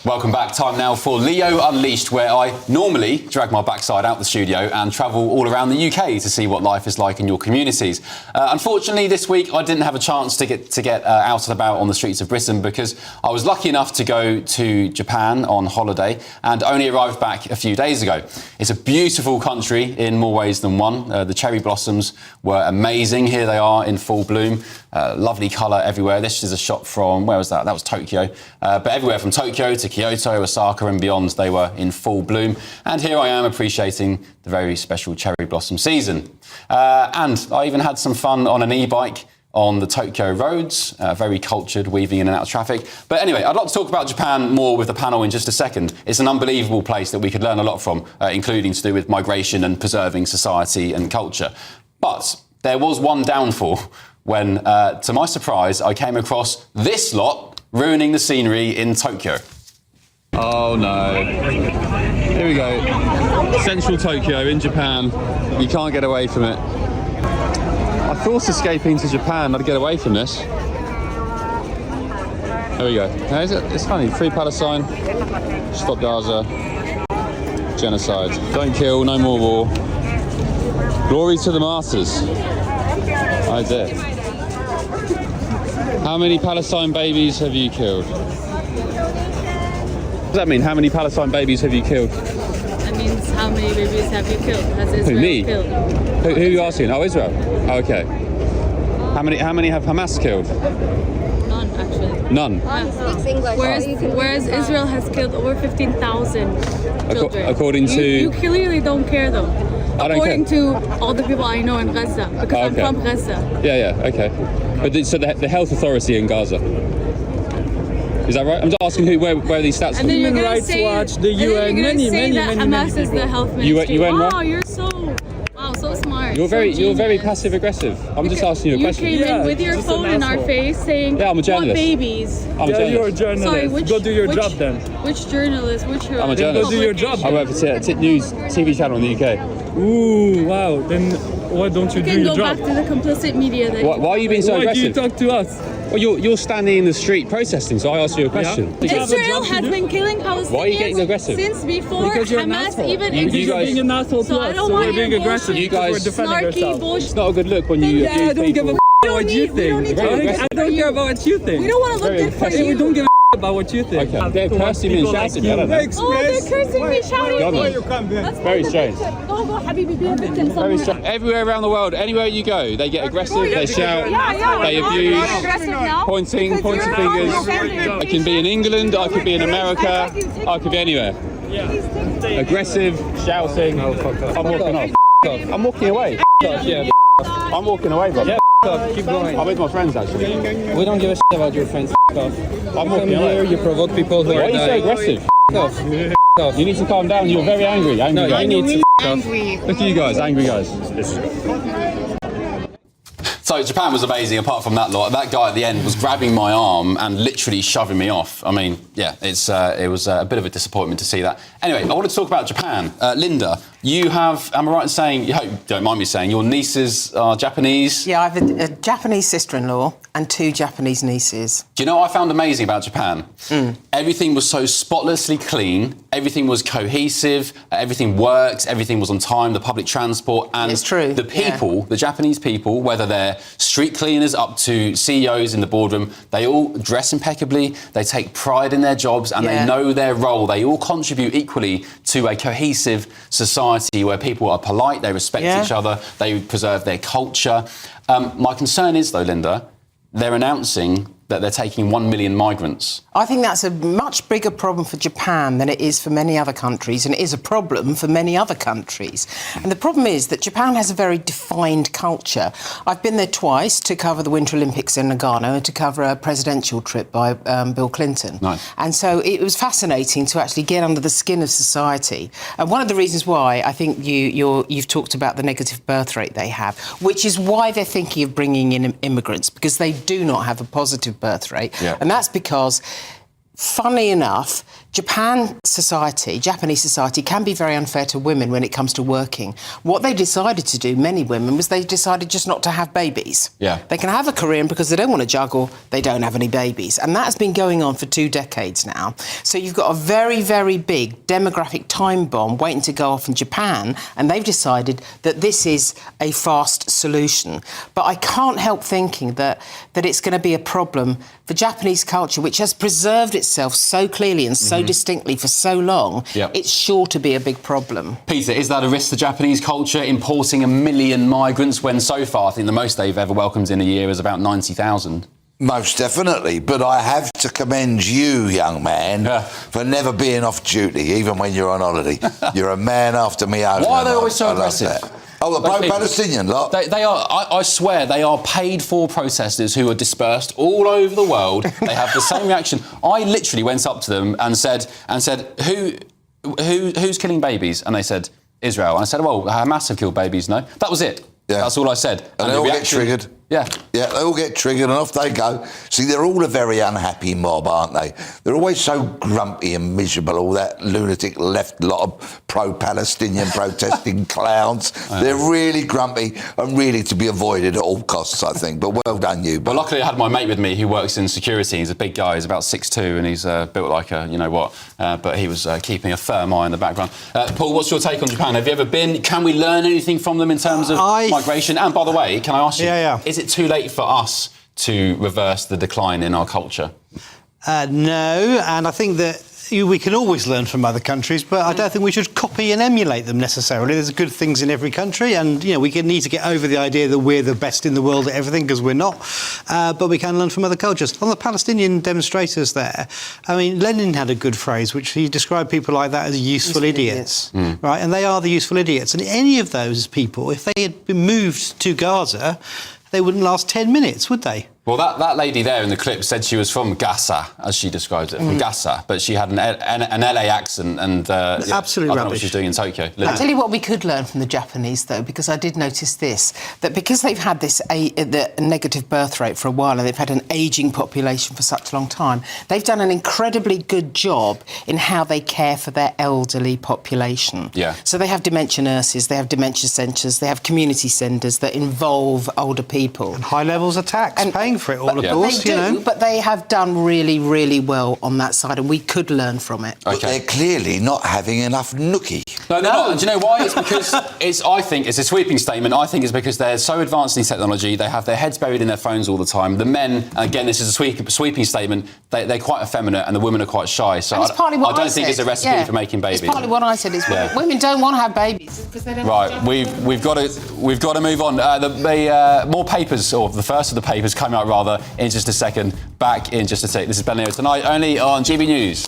Welcome back. Time now for Leo Unleashed, where I normally drag my backside out the studio and travel all around the UK to see what life is like in your communities. Unfortunately, this week I didn't have a chance to get out and about on the streets of Britain because I was lucky enough to go to Japan on holiday and only arrived back a few days ago. It's a beautiful country in more ways than one. The cherry blossoms were amazing. Here they are in full bloom. Lovely colour everywhere. This is a shot from, where was that? That was Tokyo. But everywhere from Tokyo to Kyoto, Osaka and beyond, they were in full bloom. And here I am appreciating the very special cherry blossom season. And I even had some fun on an e-bike on the Tokyo roads, very cultured, weaving in and out of traffic. But anyway, I'd like to talk about Japan more with the panel in just a second. It's an unbelievable place that we could learn a lot from, including to do with migration and preserving society and culture. But there was one downfall when, to my surprise, I came across this lot ruining the scenery in Tokyo. Oh no. Here we go. Central Tokyo in Japan. You can't get away from it. I thought escaping to Japan I'd get away from this. There we go. Now, it's funny. Free Palestine. Stop Gaza. Genocide. Don't kill. No more war. Glory to the martyrs. I did. How many Palestine babies have you killed? What does that mean? How many Palestine babies have you killed? That means how many babies have you killed? Has Israel Who, me? killed? Who are you asking? Oh, Israel. Oh, okay. How many have Hamas killed? None, actually. None. Whereas Israel has killed over 15,000 children. According to... You clearly don't care, though. I don't According care. to all the people I know in Gaza, because Okay. I'm from Gaza. Yeah, okay. But so the health authority in Gaza. Is that right? I'm just asking where these stats And then you're Human gonna Rights say, Watch, the UN, many Hamas is people. the health ministry. UN, wow, right? you're so smart. You're very passive aggressive. I'm just asking you a question. You came in with your just phone an in our asshole. face saying, Yeah, I'm a journalist. what babies? I'm a Yeah, you're a journalist. journalist. Sorry, Go do your job then. Which journalist? Which I'm a journalist. Go do your job. I work for news TV channel in the UK. Ooh, wow. Then why don't you You do can your go job? back to the complicit media that Why are you being so Why do you aggressive? talk to us? Well, you're standing in the street protesting, so I asked you a question. Yeah. Israel has been killing Palestinians Why are you getting aggressive? since before Because you're an Hamas asshole. even You existed. guys- You're being an asshole So to I us, don't so want we're being your aggressive. bullshit. You guys- We're defending Snarky ourselves. bullshit. It's not a good look when you Yeah, I abuse don't give a people. what you we don't think. need to Very look aggressive. I don't care about what you think. We don't want to look Very good for aggressive. Hey, we you. don't give a about what you think. Okay, they're cursing me and shouting me, I don't know. Oh, they're cursing me, shouting God, me. man. Let's Very find the strange. victim. Go, Habibi, be a victim Very somewhere. strange. Everywhere around the world, anywhere you go, they get aggressive, they shout, Yeah. they You're abuse, aggressive now pointing because fingers. you're I can be in England, I could be in America, I could be anywhere. Aggressive, shouting. I'm walking off. I'm walking away. Yeah, I'm walking away, bro. keep going. I'm with my friends, actually. We don't give a shit about your friends. Off. I'm Come walking here, away. you provoke people who Why are are you so dying. aggressive? Off. You need to calm down. You're very angry. No, guy. you need to off. Look at you guys, angry guys. So Japan was amazing. Apart from that lot, that guy at the end was grabbing my arm and literally shoving me off. I mean, yeah, it was a bit of a disappointment to see that. Anyway, I want to talk about Japan. Linda, you have, am I right in saying, I hope you don't mind me saying, your nieces are Japanese? Yeah, I have a Japanese sister-in-law and 2 Japanese nieces. Do you know what I found amazing about Japan? Everything was so spotlessly clean, everything was cohesive, everything works, everything was on time, the public transport, and It's true, the people, the Japanese people, whether they're street cleaners up to CEOs in the boardroom, they all dress impeccably, they take pride in their jobs, and they know their role. They all contribute equally to a cohesive society where people are polite, they respect each other, they preserve their culture. My concern is, though, Linda, they're announcing that they're taking 1 million migrants. I think that's a much bigger problem for Japan than it is for many other countries, and it is a problem for many other countries. And the problem is that Japan has a very defined culture. I've been there twice to cover the Winter Olympics in Nagano and to cover a presidential trip by Bill Clinton. Nice. And so it was fascinating to actually get under the skin of society. And one of the reasons why I think you've talked about the negative birth rate they have, which is why they're thinking of bringing in immigrants, because they do not have a positive birth rate. Yeah. And that's because, funnily enough, Japanese society can be very unfair to women when it comes to working. What they decided to do, many women, was they decided just not to have babies. Yeah. They can have a career, and because they don't want to juggle, they don't have any babies. And that's been going on for 2 decades now. So you've got a very, very big demographic time bomb waiting to go off in Japan, and they've decided that this is a fast solution. But I can't help thinking that it's going to be a problem for Japanese culture, which has preserved itself so clearly and so distinctly for so long. Yep. It's sure to be a big problem. Peter, is that a risk to Japanese culture, importing 1 million migrants when so far I think the most they've ever welcomed in a year is about 90,000? Most definitely, but I have to commend you, young man, for never being off duty, even when you're on holiday. You're a man after me own. Why are they always so aggressive? Oh, the pro-Palestinian lot. They are, I swear, they are paid for protesters who are dispersed all over the world. They have the same reaction. I literally went up to them and said, who's killing babies? And they said, Israel. And I said, well, Hamas have killed babies, no? That was it. Yeah. That's all I said. And they all get triggered. Yeah. Yeah, they all get triggered and off they go. See, they're all a very unhappy mob, aren't they? They're always so grumpy and miserable, all that lunatic left lot of pro-Palestinian protesting clowns. They're really grumpy and really to be avoided at all costs, I think. But well done, you. But luckily I had my mate with me who works in security. He's a big guy. He's about 6'2", and he's built like a, you know what. But he was keeping a firm eye in the background. Paul, what's your take on Japan? Have you ever been? Can we learn anything from them in terms of migration? And by the way, can I ask you, is it too late for us to reverse the decline in our culture? No, and I think that we can always learn from other countries, but I don't think we should copy and emulate them necessarily. There's good things in every country, and we need to get over the idea that we're the best in the world at everything, because we're not. But we can learn from other cultures. On the Palestinian demonstrators there, I mean, Lenin had a good phrase, which he described people like that as useful idiots. Right? And they are the useful idiots. And any of those people, if they had been moved to Gaza, they wouldn't last 10 minutes, would they? Well, that lady there in the clip said she was from Gaza, as she describes it, from Gaza, but she had an LA accent and... absolutely I don't know rubbish. what she's doing in Tokyo. I'll tell you what we could learn from the Japanese, though, because I did notice this, that because they've had this the negative birth rate for a while and they've had an ageing population for such a long time, they've done an incredibly good job in how they care for their elderly population. Yeah. So they have dementia nurses, they have dementia centres, they have community centres that involve older people. And high levels of tax, and paying for it all, of course, they do, but they have done really, really well on that side, and we could learn from it. But they're clearly not having enough nookie. No, they're not. And do you know why? It's because I think it's a sweeping statement. I think it's because they're so advanced in technology. They have their heads buried in their phones all the time. The men, again, this is a sweeping statement. They're quite effeminate, and the women are quite shy. So I don't think it's a recipe for making babies. It's partly what I said. Is women don't want to have babies because they don't. Right, we've got to move on. More papers, or the first of the papers, coming out rather in just a second. Back in just a sec. This is Ben Leo tonight, only on GB News.